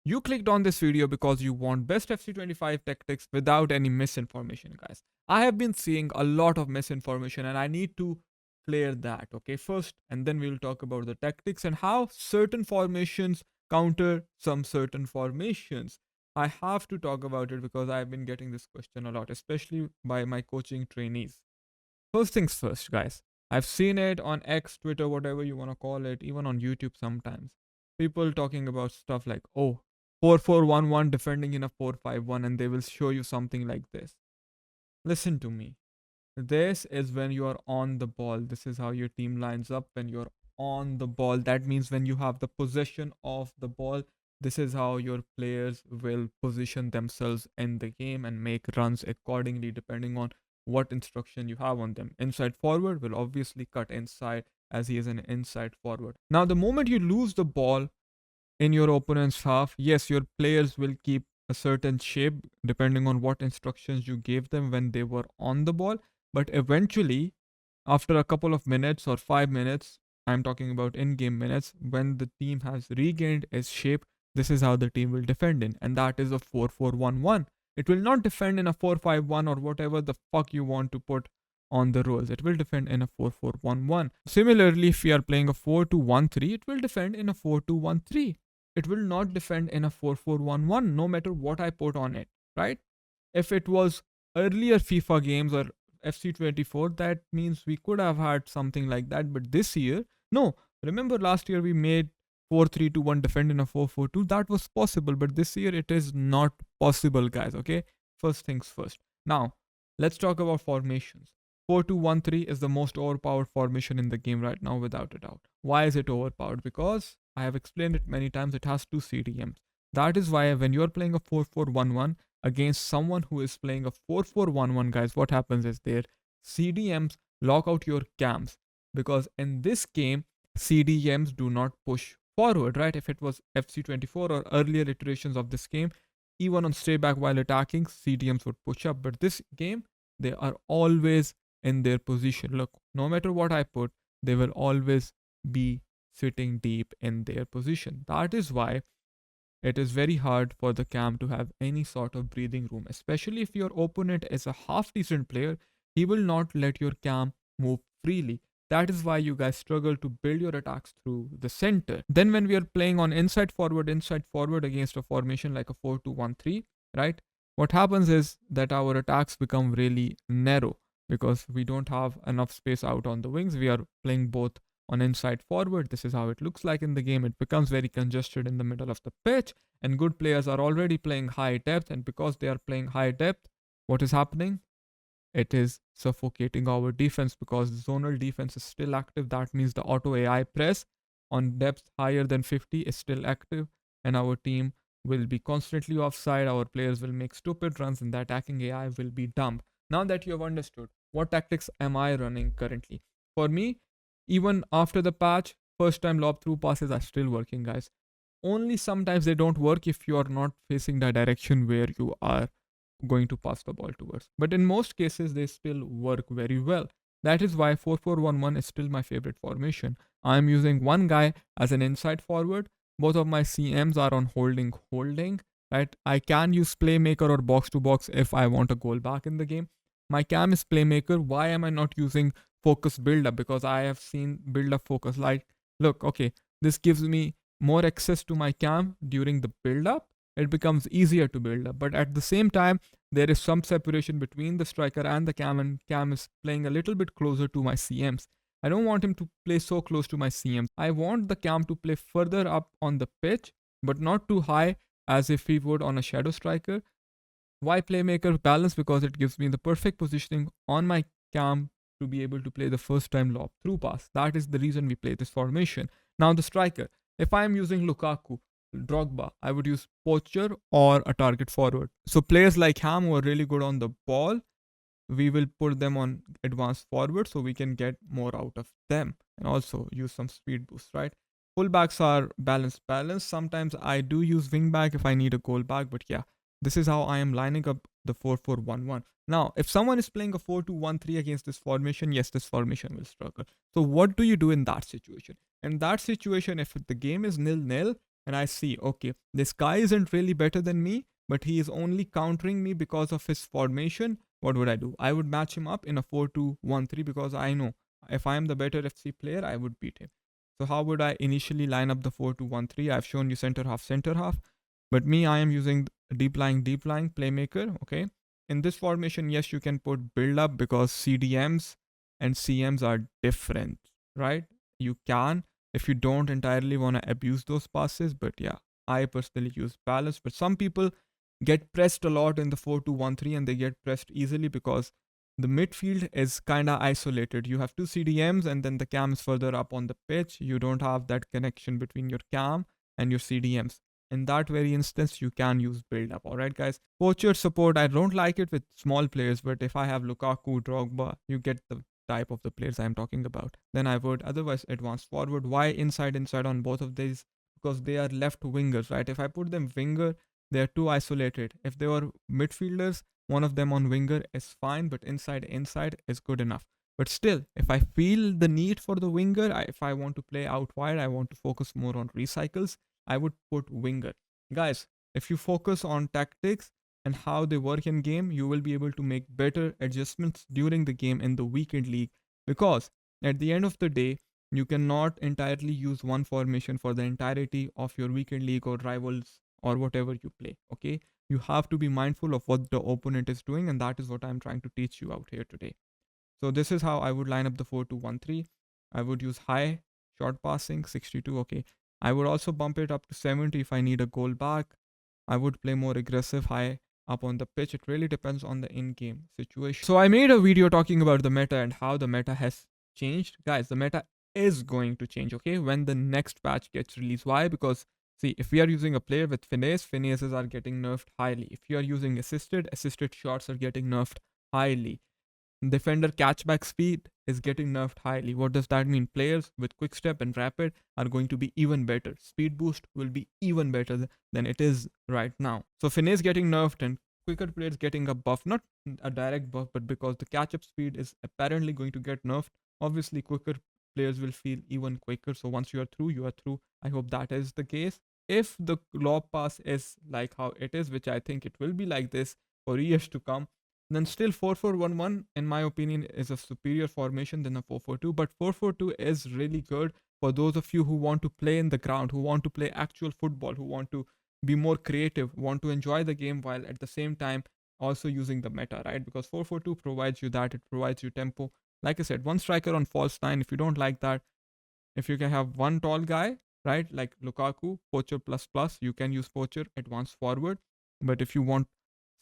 You clicked on this video because you want best FC25 tactics without any misinformation, guys. I have been seeing a lot of misinformation and I need to clear that, okay, first, and then we'll talk about the tactics and how certain formations counter some certain formations. I have to talk about it because I've been getting this question a lot, especially by my coaching trainees. First things first, guys. I've seen it on X, Twitter, whatever you want to call it, even on YouTube sometimes. People talking about stuff like, oh, 4-4-1-1 defending in a 4-5-1, and they will show you something like this. Listen to me. This is when you are on the ball. This is how your team lines up when you're on the ball. That means when you have the possession of the ball, this is how your players will position themselves in the game and make runs accordingly, depending on what instruction you have on them. Inside forward will obviously cut inside as he is an inside forward. Now, the moment you lose the ball in your opponent's half, yes, your players will keep a certain shape depending on what instructions you gave them when they were on the ball. But eventually, after a couple of minutes or 5 minutes, I'm talking about in game minutes, when the team has regained its shape, this is how the team will defend in, and that is a 4-4-1-1. It will not defend in a 4-5-1 or whatever the fuck you want to put on the rules. It will defend in a 4-4-1-1. Similarly, if we are playing a 4-2-1-3, it will defend in a 4-2-1-3. It will not defend in a 4-4-1-1 no matter what I put on it, right? If it was earlier FIFA games or FC24, that means we could have had something like that. But this year, no. Remember last year we made 4-3-2-1 defend in a 4-4-2. That was possible, but this year it is not possible, guys. Okay, first things first. Now, let's talk about formations. 4-2-1-3 is the most overpowered formation in the game right now, without a doubt. Why is it overpowered? Because I have explained it many times, it has two CDMs. That is why when you're playing a 4-4-1-1 against someone who is playing a 4-4-1-1, guys, what happens is their CDMs lock out your cams. Because in this game, CDMs do not push forward, right? If it was FC24 or earlier iterations of this game, even on stay back while attacking, CDMs would push up. But this game, they are always in their position. Look, no matter what I put, they will always be sitting deep in their position. That is why it is very hard for the cam to have any sort of breathing room, especially if your opponent is a half decent player. He will not let your cam move freely. That is why you guys struggle to build your attacks through the center. Then when we are playing on inside forward against a formation like a 4-2-1-3, right? What happens is that our attacks become really narrow because we don't have enough space out on the wings. We are playing both on inside forward. This is how it looks like in the game. It becomes very congested in the middle of the pitch, and good players are already playing high depth. And because they are playing high depth, what is happening? It is suffocating our defense because zonal defense is still active. That means the auto AI press on depth higher than 50 is still active, and our team will be constantly offside. Our players will make stupid runs, and the attacking AI will be dumb. Now that you have understood, what tactics am I running currently? For me, even after the patch, first time lob through passes are still working, guys. Only sometimes they don't work if you are not facing the direction where you are going to pass the ball towards. But in most cases, they still work very well. That is why 4-4-1-1 is still my favorite formation. I am using one guy as an inside forward. Both of my CMs are on holding, right? I can use playmaker or box to box if I want a goal back in the game. My cam is playmaker. Why am I not using focus build up? Because I have seen build up focus. Like, look, okay, this gives me more access to my cam during the build up. It becomes easier to build up. But at the same time, there is some separation between the striker and the cam, and cam is playing a little bit closer to my CMs. I don't want him to play so close to my CMs. I want the cam to play further up on the pitch, but not too high as if he would on a shadow striker. Why playmaker balance? Because it gives me the perfect positioning on my cam to be able to play the first time lob through pass. That is the reason we play this formation. Now the striker. If I am using Lukaku, Drogba, I would use poacher or a target forward. So players like Ham who are really good on the ball, we will put them on advanced forward so we can get more out of them and also use some speed boost, right? Fullbacks are balanced. Sometimes I do use wingback if I need a goal back, but yeah, this is how I am lining up the 4-4-1-1. Now, if someone is playing a 4-2-1-3 against this formation, yes, this formation will struggle. So what do you do in that situation? In that situation, if the game is nil-nil, and I see, okay, this guy isn't really better than me, but he is only countering me because of his formation. What would I do? I would match him up in a 4-2-1-3 because I know if I am the better FC player, I would beat him. So how would I initially line up the 4-2-1-3? I've shown you center half. But me, I am using deep lying playmaker. Okay. In this formation, yes, you can put build up because CDMs and CMs are different, right? You can if you don't entirely want to abuse those passes. But yeah, I personally use balance. But some people get pressed a lot in the 4-2-1-3 and they get pressed easily because the midfield is kind of isolated. You have two CDMs and then the cam is further up on the pitch. You don't have that connection between your cam and your CDMs. In that very instance, you can use build up. All right, guys. Poacher support, I don't like it with small players, but if I have Lukaku, Drogba, you get the type of the players I'm talking about. Then I would otherwise advance forward. Why inside on both of these? Because they are left wingers, right? If I put them winger, they're too isolated. If they were midfielders, one of them on winger is fine, but inside is good enough. But still, if I feel the need for the winger, if I want to play out wide, I want to focus more on recycles, I would put winger. Guys, if you focus on tactics and how they work in game, you will be able to make better adjustments during the game in the weekend league because at the end of the day, you cannot entirely use one formation for the entirety of your weekend league or rivals or whatever you play. Okay, you have to be mindful of what the opponent is doing, and that is what I'm trying to teach you out here today. So this is how I would line up the 4-2-1-3. I would use high short passing 62. Okay, I would also bump it up to 70 if I need a goal back. I would play more aggressive high up on the pitch. It really depends on the in-game situation. So I made a video talking about the meta and how the meta has changed. Guys, the meta is going to change, okay, when the next patch gets released. Why? Because see, if we are using a player with finesses are getting nerfed highly. If you are using assisted shots are getting nerfed highly. Defender catchback speed is getting nerfed highly. What does that mean? Players with quick step and rapid are going to be even better. Speed boost will be even better than it is right now. So finesse getting nerfed and quicker players getting a buff, not a direct buff, but because the catch up speed is apparently going to get nerfed, obviously quicker players will feel even quicker. So once you are through, you are through. I hope that is the case. If the lob pass is like how it is, which I think it will be like this for years to come, then still 4-4-1-1 in my opinion is a superior formation than a 4-4-2. But 4-4-2 is really good for those of you who want to play in the ground, who want to play actual football, who want to be more creative, want to enjoy the game while at the same time also using the meta, right? Because 4-4-2 provides you that. It provides you tempo. Like I said, one striker on false 9. If you don't like that, if you can have one tall guy, right, like Lukaku, Poacher plus, you can use Poacher, advance forward. But if you want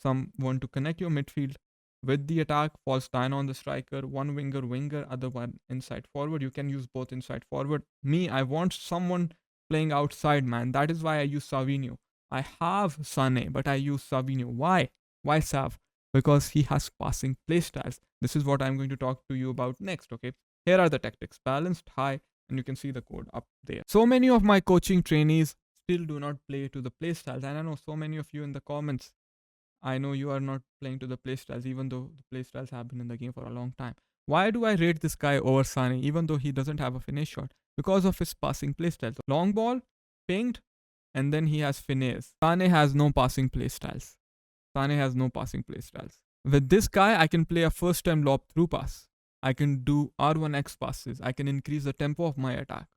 someone to connect your midfield with the attack, false 9 on the striker, one winger, other one inside forward, you can use both inside forward. Me, I want someone playing outside, man. That is why I use Savinho. I have Sane, but I use Savinho. Why? Why Sav? Because he has passing playstyles. This is what I'm going to talk to you about next, okay? Here are the tactics: balanced, high, and you can see the code up there. So many of my coaching trainees still do not play to the playstyles, and I know so many of you in the comments, I know you are not playing to the playstyles, even though the playstyles have been in the game for a long time. Why do I rate this guy over Sane, even though he doesn't have a finish shot? Because of his passing playstyles. Long ball, pinged, and then he has finesse. Sane has no passing playstyles. Sane has no passing playstyles. With this guy, I can play a first time lob through pass. I can do R1X passes. I can increase the tempo of my attack.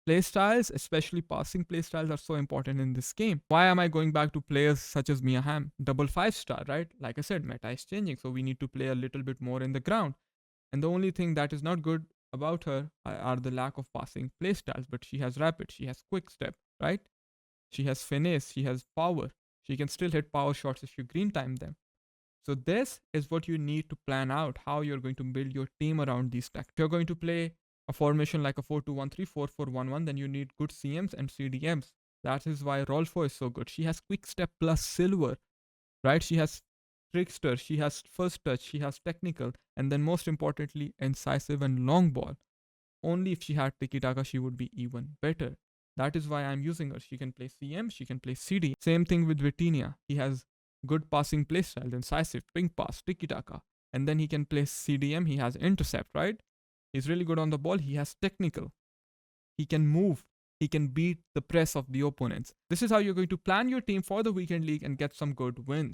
Playstyles, especially passing playstyles, are so important in this game. Why am I going back to players such as Mia Hamm? Double 5-star, right? Like I said, meta is changing, so we need to play a little bit more in the ground. And the only thing that is not good about her are the lack of passing playstyles. But she has rapid, she has quick step, right? She has finesse, she has power. She can still hit power shots if you green time them. So this is what you need to plan out, how you're going to build your team around these tactics. If you're going to play a formation like a 4-2-1-3, 4-4-1-1, then you need good CMs and CDMs. That is why Rolfo is so good. She has quick step plus silver, right? She has trickster, she has first touch, she has technical, and then most importantly, incisive and long ball. Only if she had tiki taka, she would be even better. That is why I'm using her. She can play CM, she can play CD. Same thing with Vitinha. He has good passing playstyle, incisive, ping pass, tiki taka. And then he can play CDM, he has intercept, right? He's really good on the ball, he has technical. He can move. he can beat the press of the opponents. This is how you're going to plan your team for the weekend league and get some good wins.